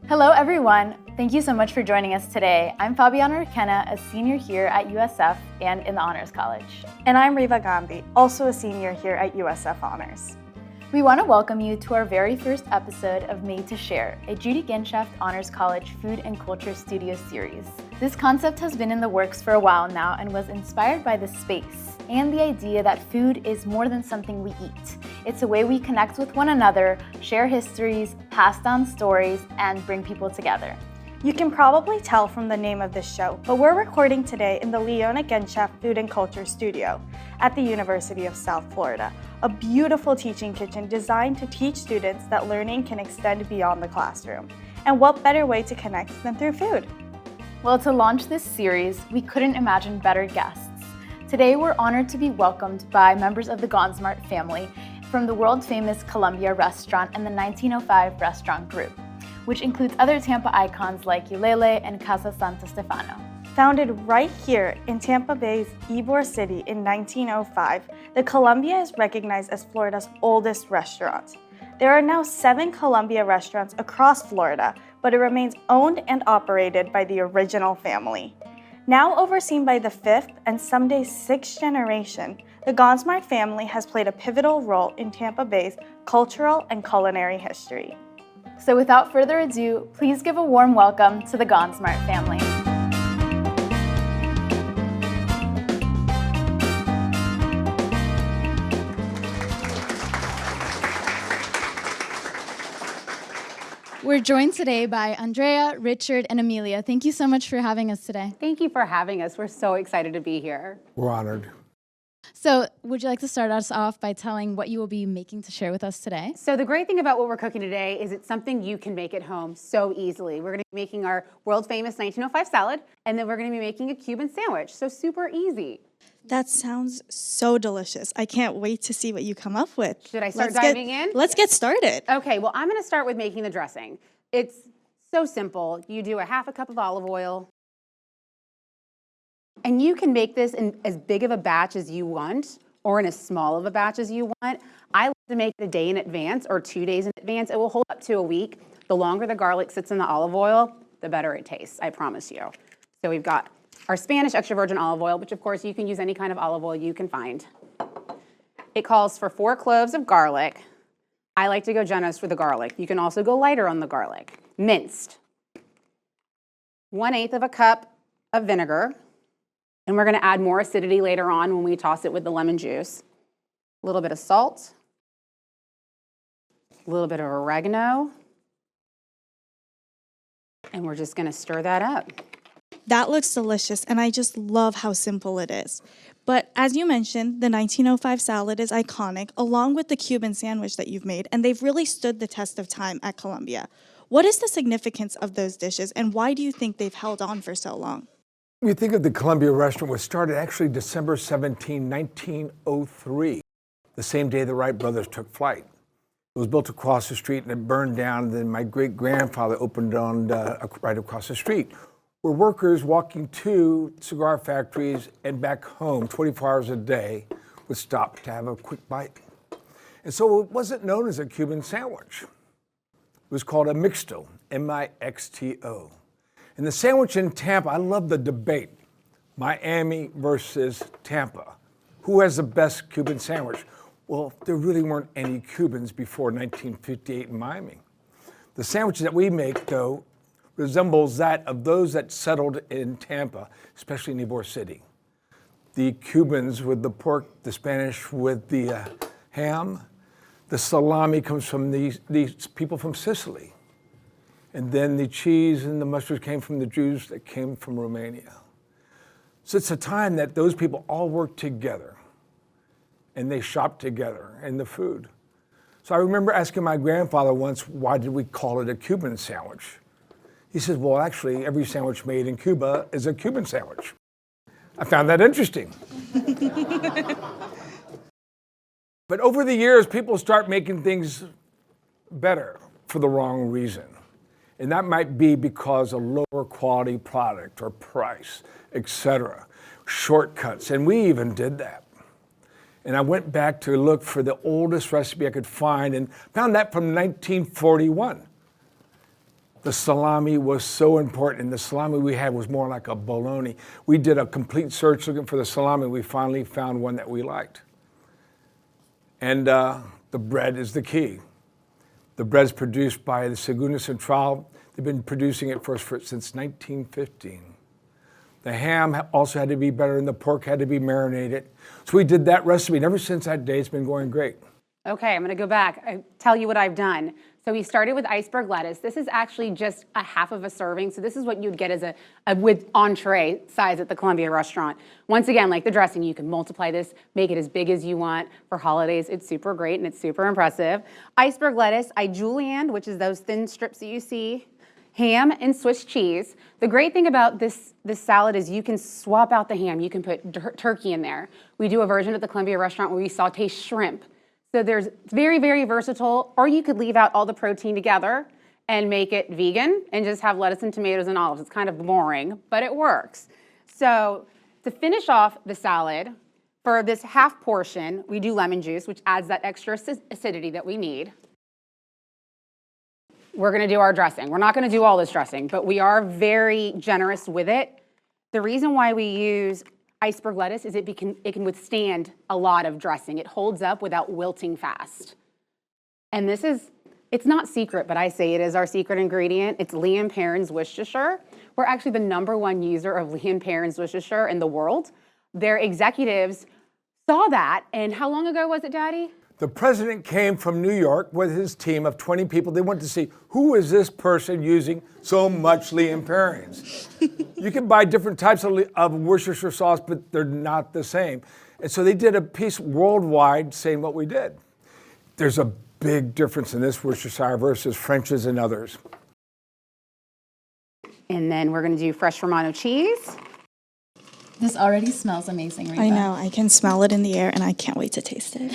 Hello everyone! Thank you so much for joining us today. I'm Fabiana Requena, a senior here at USF and in the Honors College. And I'm Riva Gandhi, also a senior here at USF Honors. We want to welcome you to our very first episode of Made to Share, a Judy Genshaft Honors College Food and Culture Studio series. This concept has been in the works for a while now and was inspired by the space and the idea that food is more than something we eat. It's a way we connect with one another, share histories, pass down stories, and bring people together. You can probably tell from the name of this show, but we're recording today in the Leona Genshaft Food and Culture Studio at the University of South Florida, a beautiful teaching kitchen designed to teach students that learning can extend beyond the classroom. And what better way to connect than through food? Well, to launch this series, we couldn't imagine better guests. Today, we're honored to be welcomed by members of the Gonzmart family from the world-famous Columbia restaurant and the 1905 restaurant group, which includes other Tampa icons like Ulele and Casa Santo Stefano. Founded right here in Tampa Bay's Ybor City in 1905, the Columbia is recognized as Florida's oldest restaurant. There are now 7 Columbia restaurants across Florida, but it remains owned and operated by the original family. Now overseen by the 5th and someday 6th generation, the Gonzmart family has played a pivotal role in Tampa Bay's cultural and culinary history. So without further ado, please give a warm welcome to the Gonzmart family. We're joined today by Andrea, Richard, and Amelia. Thank you so much for having us today. Thank you for having us. We're so excited to be here. We're honored. So would you like to start us off by telling what you will be making to share with us today? So the great thing about what we're cooking today is it's something you can make at home so easily. We're going to be making our world famous 1905 salad, and then we're going to be making a Cuban sandwich. So super easy. That sounds so delicious. I can't wait to see what you come up with. Should I start diving in? Let's get started. Okay, well, I'm going to start with making the dressing. It's so simple. You do a half a cup of olive oil, and you can make this in as big of a batch as you want or in as small of a batch as you want. I like to make it a day in advance or 2 days in advance. It will hold up to a week. The longer the garlic sits in the olive oil, the better it tastes, I promise you. So we've got our Spanish extra virgin olive oil, which of course you can use any kind of olive oil you can find. It calls for 4 cloves of garlic. I like to go generous with the garlic. You can also go lighter on the garlic. Minced. 1/8 of a cup of vinegar. And we're gonna add more acidity later on when we toss it with the lemon juice. A little bit of salt. A little bit of oregano. And we're just gonna stir that up. That looks delicious, and I just love how simple it is. But as you mentioned, the 1905 salad is iconic, along with the Cuban sandwich that you've made, and they've really stood the test of time at Columbia. What is the significance of those dishes, and why do you think they've held on for so long? You think of the Columbia restaurant was started actually December 17, 1903, the same day the Wright brothers took flight. It was built across the street and it burned down, and then my great-grandfather opened on right across the street, where workers walking to cigar factories and back home 24 hours a day would stop to have a quick bite. And so it wasn't known as a Cuban sandwich. It was called a mixto, M-I-X-T-O. And the sandwich in Tampa, I love the debate, Miami versus Tampa. Who has the best Cuban sandwich? Well, there really weren't any Cubans before 1958 in Miami. The sandwiches that we make, though, resembles that of those that settled in Tampa, especially in Ybor City. The Cubans with the pork, the Spanish with the ham. The salami comes from these people from Sicily. And then the cheese and the mustards came from the Jews that came from Romania. So it's a time that those people all worked together and they shopped together in the food. So I remember asking my grandfather once, why did we call it a Cuban sandwich? He says, well, actually, every sandwich made in Cuba is a Cuban sandwich. I found that interesting. But over the years, people start making things better for the wrong reason. And that might be because of lower quality product or price, etc. Shortcuts, and we even did that. And I went back to look for the oldest recipe I could find and found that from 1941. The salami was so important, and the salami we had was more like a bologna. We did a complete search looking for the salami. We finally found one that we liked. And the bread is the key. The bread's produced by the Segunda Central. They've been producing it for us since 1915. The ham also had to be better, and the pork had to be marinated. So we did that recipe, and ever since that day, it's been going great. Okay, I'm gonna go back. I tell you what I've done. So we started with iceberg lettuce. This is actually just a half of a serving. So this is what you'd get as a with entree size at the Columbia restaurant. Once again, like the dressing, you can multiply this, make it as big as you want. For holidays, it's super great and it's super impressive. Iceberg lettuce, I julienned, which is those thin strips that you see. Ham and Swiss cheese. The great thing about this salad is you can swap out the ham. You can put turkey in there. We do a version at the Columbia restaurant where we saute shrimp. So there's very, very versatile, or you could leave out all the protein together and make it vegan and just have lettuce and tomatoes and olives. It's kind of boring, but it works. So to finish off the salad, for this half portion, we do lemon juice, which adds that extra acidity that we need. We're gonna do our dressing. We're not gonna do all this dressing, but we are very generous with it. The reason why we use iceberg lettuce is it can withstand a lot of dressing. It holds up without wilting fast. And it's not secret, but I say it is our secret ingredient. It's Lee & Perrins Worcestershire. We're actually the #1 user of Lee & Perrins Worcestershire in the world. Their executives saw that, and how long ago was it, Daddy? The president came from New York with his team of 20 people. They wanted to see, who is this person using so much Lee & Perrins? You can buy different types of Worcestershire sauce, but they're not the same. And so they did a piece worldwide saying what we did. There's a big difference in this Worcestershire versus French's and others. And then we're gonna do fresh Romano cheese. This already smells amazing, Reba. I know, I can smell it in the air and I can't wait to taste it.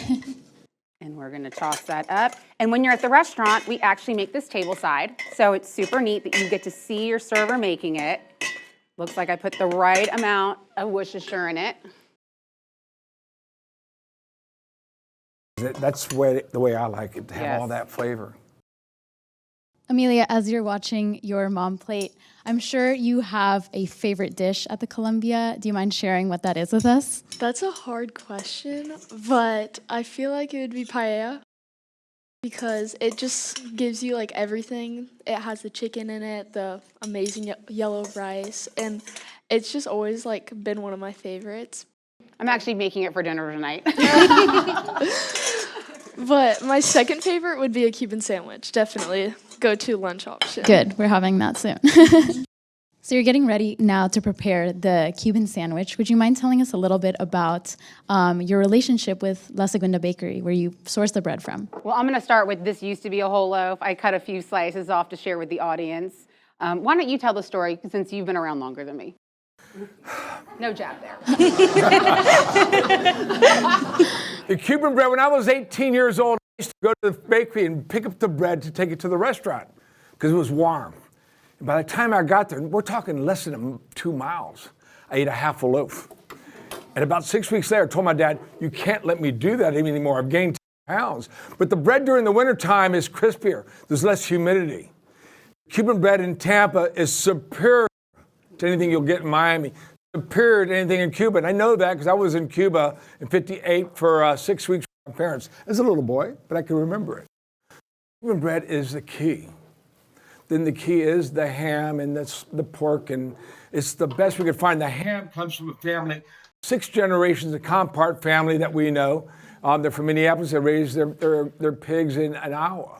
And we're gonna toss that up. And when you're at the restaurant, we actually make this table side. So it's super neat that you get to see your server making it. Looks like I put the right amount of Worcestershire in it. That's the way I like it, to have all that flavor. Amelia, as you're watching your mom plate, I'm sure you have a favorite dish at the Columbia. Do you mind sharing what that is with us? That's a hard question, but I feel like it would be paella because it just gives you like everything. It has the chicken in it, the amazing yellow rice, and it's just always like been one of my favorites. I'm actually making it for dinner tonight. But my second favorite would be a Cuban sandwich. Definitely go-to lunch option. Good, we're having that soon. So you're getting ready now to prepare the Cuban sandwich. Would you mind telling us a little bit about your relationship with La Segunda Bakery, where you source the bread from? Well, I'm gonna start with this used to be a whole loaf. I cut a few slices off to share with the audience. Why don't you tell the story since you've been around longer than me? No jab there. The Cuban bread, when I was 18 years old, I used to go to the bakery and pick up the bread to take it to the restaurant because it was warm. And by the time I got there, we're talking less than 2 miles, I ate a half a loaf. And about 6 weeks later, I told my dad, you can't let me do that anymore. I've gained 10 pounds. But the bread during the wintertime is crispier. There's less humidity. Cuban bread in Tampa is superior to anything you'll get in Miami. Superior to anything in Cuba. And I know that because I was in Cuba in '58 for 6 weeks with my parents as a little boy, but I can remember it. Cuban bread is the key. Then the key is the ham and the pork, and it's the best we could find. The ham comes from a family, 6 generations, a Compart family that we know. They're from Minneapolis. They raise their pigs in Iowa.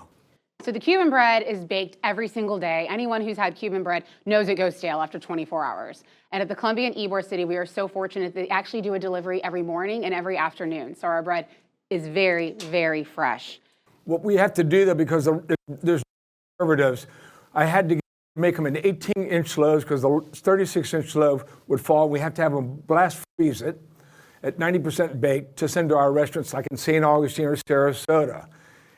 So the Cuban bread is baked every single day. Anyone who's had Cuban bread knows it goes stale after 24 hours. And at the Columbia in Ybor City, we are so fortunate that they actually do a delivery every morning and every afternoon. So our bread is very, very fresh. What we have to do, though, because there's preservatives, I had to make them in 18-inch loaves because the 36-inch loaf would fall. We have to have them blast freeze it at 90% baked to send to our restaurants like in St. Augustine or Sarasota.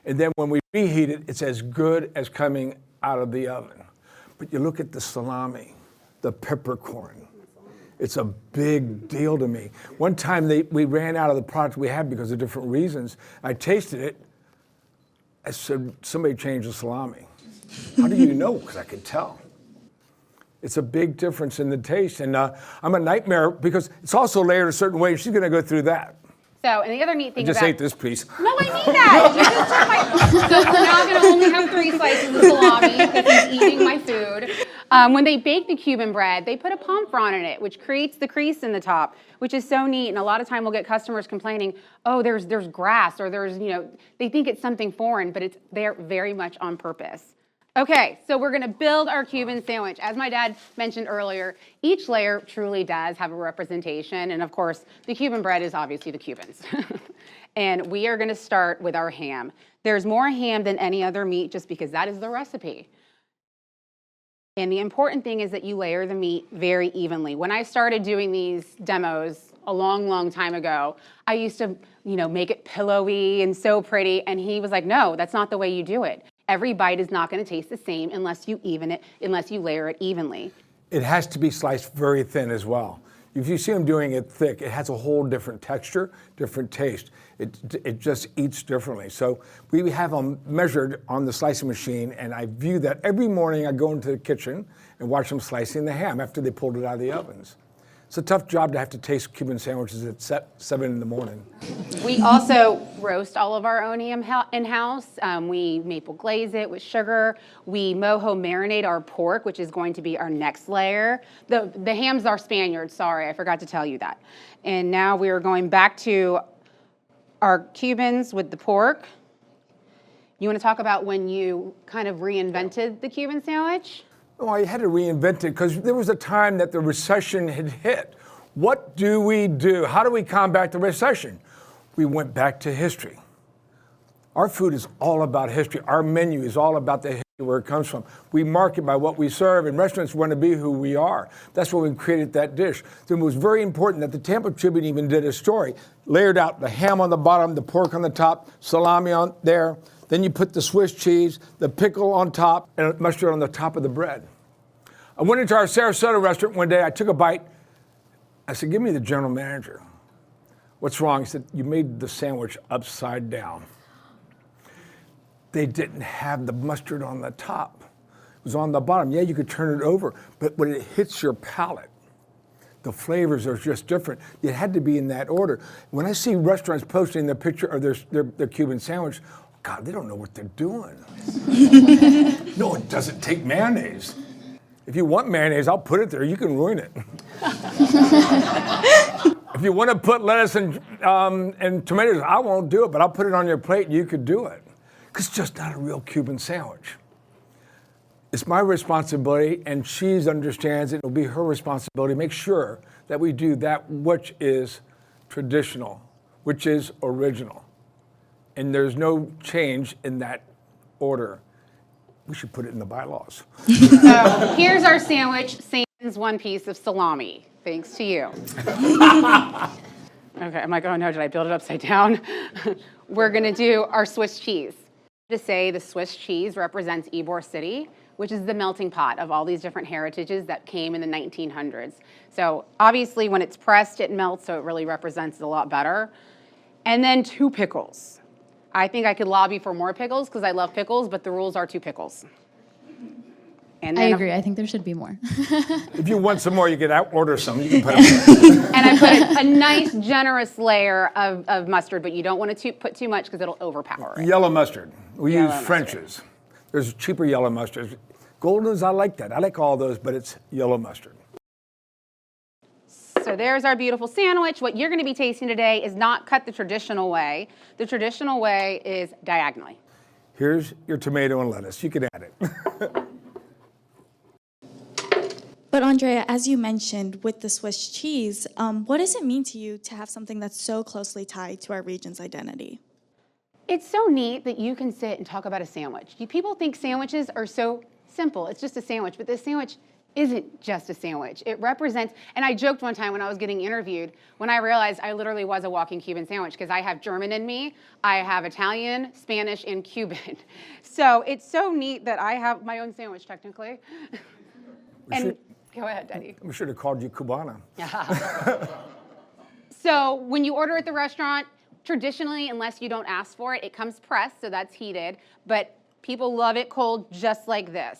And then when we reheat it, it's as good as coming out of the oven. But you look at the salami, the peppercorn. It's a big deal to me. One time we ran out of the product we had because of different reasons. I tasted it. I said, somebody change the salami. How do you know? Because I could tell. It's a big difference in the taste, and I'm a nightmare because it's also layered a certain way. She's going to go through that. So, and the other neat thing I just about... ate this piece. No, I mean that. You just took my... So we're now going to only have 3 slices of salami because he's eating my food. When they bake the Cuban bread, they put a palm frond in it, which creates the crease in the top, which is so neat. And a lot of time we'll get customers complaining, oh, there's grass, or there's, they think it's something foreign, but it's there very much on purpose. Okay, so we're gonna build our Cuban sandwich. As my dad mentioned earlier, each layer truly does have a representation, and of course, the Cuban bread is obviously the Cubans. And we are gonna start with our ham. There's more ham than any other meat just because that is the recipe. And the important thing is that you layer the meat very evenly. When I started doing these demos a long, long time ago, I used to, make it pillowy and so pretty, and he was like, no, that's not the way you do it. Every bite is not going to taste the same unless you layer it evenly. It has to be sliced very thin as well. If you see them doing it thick, it has a whole different texture, different taste. It just eats differently. So we have them measured on the slicing machine, and I view that every morning. I go into the kitchen and watch them slicing the ham after they pulled it out of the ovens. It's a tough job to have to taste Cuban sandwiches at 7 in the morning. We also roast all of our own ham in-house. We maple glaze it with sugar. We mojo marinate our pork, which is going to be our next layer. The hams are Spaniards, sorry, I forgot to tell you that. And now we are going back to our Cubans with the pork. You want to talk about when you kind of reinvented the Cuban sandwich? Oh, I had to reinvent it because there was a time that the recession had hit. What do we do? How do we combat the recession? We went back to history. Our food is all about history. Our menu is all about the history, where it comes from. We market by what we serve, and restaurants want to be who we are. That's why we created that dish. So it was very important that the Tampa Tribune even did a story, layered out the ham on the bottom, the pork on the top, salami on there. Then you put the Swiss cheese, the pickle on top, and mustard on the top of the bread. I went into our Sarasota restaurant one day. I took a bite. I said, give me the general manager. What's wrong? He said, you made the sandwich upside down. They didn't have the mustard on the top. It was on the bottom. Yeah, you could turn it over, but when it hits your palate, the flavors are just different. It had to be in that order. When I see restaurants posting the picture of their Cuban sandwich, God, they don't know what they're doing. No, it doesn't take mayonnaise. If you want mayonnaise, I'll put it there. You can ruin it. If you want to put lettuce and tomatoes, I won't do it, but I'll put it on your plate and you could do it. Because it's just not a real Cuban sandwich. It's my responsibility, and she understands it. It'll be her responsibility to make sure that we do that which is traditional, which is original. And there's no change in that order. We should put it in the bylaws. So here's our sandwich, sans one piece of salami, thanks to you. Okay, I'm like, oh no, did I build it upside down? We're gonna do our Swiss cheese. To say the Swiss cheese represents Ybor City, which is the melting pot of all these different heritages that came in the 1900s. So obviously when it's pressed, it melts, so it really represents it a lot better. And then 2 pickles. I think I could lobby for more pickles because I love pickles, but the rules are 2 pickles. And I agree. I think there should be more. If you want some more, you can order some. You can put them. And I put a nice, generous layer of mustard, but you don't want to put too much because it'll overpower it. Yellow mustard. We Yellow use French's. There's cheaper yellow mustards. Goldens, I like that. I like all those, but it's yellow mustard. So there's our beautiful sandwich. What you're going to be tasting today is not cut the traditional way. The traditional way is diagonally. Here's your tomato and lettuce. You can add it. But Andrea, as you mentioned with the Swiss cheese, what does it mean to you to have something that's so closely tied to our region's identity? It's so neat that you can sit and talk about a sandwich. People think sandwiches are so simple. It's just a sandwich, but this sandwich isn't just a sandwich. It represents, and I joked one time when I was getting interviewed, when I realized I literally was a walking Cuban sandwich because I have German in me, I have Italian, Spanish, and Cuban. So it's so neat that I have my own sandwich technically. Go ahead, Daddy. We should have called you Cubana. So when you order at the restaurant, traditionally, unless you don't ask for it, it comes pressed, so that's heated. But People love it cold just like this.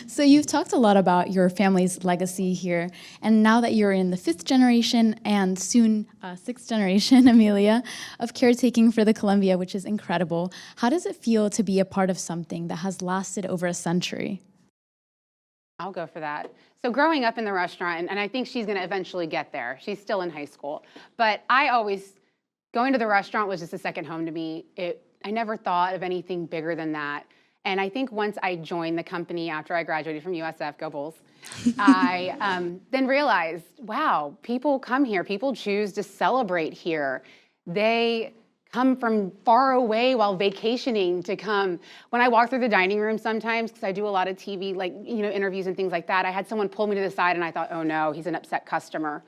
So you've talked a lot about your family's legacy here, and now that you're in the 5th generation and soon 6th generation, Amelia, of caretaking for the Columbia, which is incredible, how does it feel to be a part of something that has lasted over a century? I'll go for that. So growing up in the restaurant, and I think she's gonna eventually get there. She's still in high school. But going to the restaurant was just a second home to me. I never thought of anything bigger than that. And I think once I joined the company after I graduated from USF, go Bulls, I then realized, wow, people come here, people choose to celebrate here. They come from far away while vacationing to come. When I walk through the dining room sometimes, because I do a lot of TV, interviews and things like that, I had someone pull me to the side and I thought, oh no, he's an upset customer.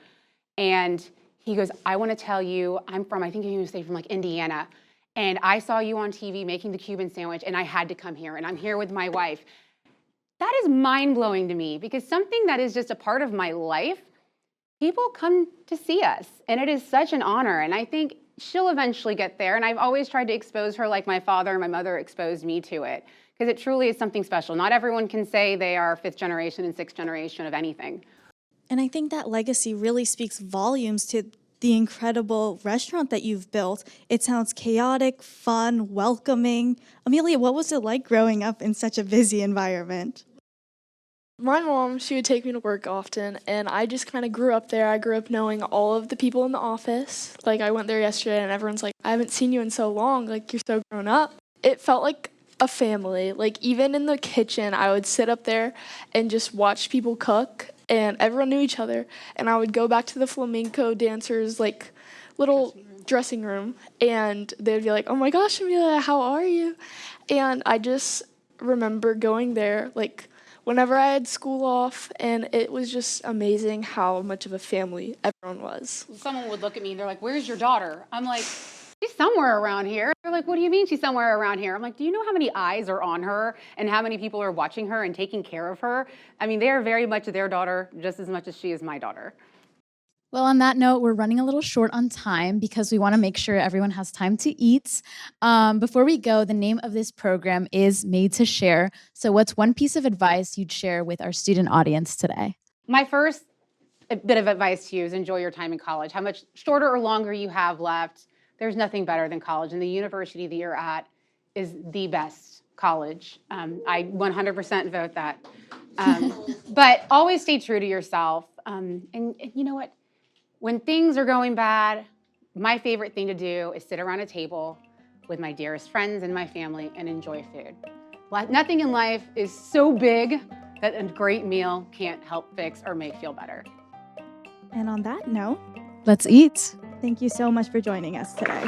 And he goes, I want to tell you, I think he was from Indiana. And I saw you on TV making the Cuban sandwich, and I had to come here, and I'm here with my wife. That is mind-blowing to me, because something that is just a part of my life, people come to see us, and it is such an honor, and I think she'll eventually get there, and I've always tried to expose her like my father and my mother exposed me to it, because it truly is something special. Not everyone can say they are 5th generation and 6th generation of anything. And I think that legacy really speaks volumes to the incredible restaurant that you've built. It sounds chaotic, fun, welcoming. Amelia, what was it like growing up in such a busy environment? My mom, she would take me to work often, and I just kind of grew up there. I grew up knowing all of the people in the office. Like, I went there yesterday, and everyone's like, I haven't seen you in so long. Like, you're so grown up. It felt like a family. Like, even in the kitchen, I would sit up there and just watch people cook, and everyone knew each other. And I would go back to the flamenco dancers, little dressing room, and they'd be like, oh my gosh, Amelia, how are you? And I just remember going there, whenever I had school off, and it was just amazing how much of a family everyone was. Someone would look at me and they're like, where's your daughter? I'm like, she's somewhere around here. They're like, what do you mean she's somewhere around here? I'm like, do you know how many eyes are on her and how many people are watching her and taking care of her? I mean, they are very much their daughter just as much as she is my daughter. Well, on that note, we're running a little short on time because we want to make sure everyone has time to eat. Before we go, the name of this program is Made to Share. So what's one piece of advice you'd share with our student audience today? My first bit of advice to you is enjoy your time in college. How much shorter or longer you have left, there's nothing better than college, and the university that you're at is the best college. I 100% vote that. But always stay true to yourself. And you know what? When things are going bad, my favorite thing to do is sit around a table with my dearest friends and my family and enjoy food. Nothing in life is so big that a great meal can't help fix or make feel better. And on that note, let's eat. thank you so much for joining us today.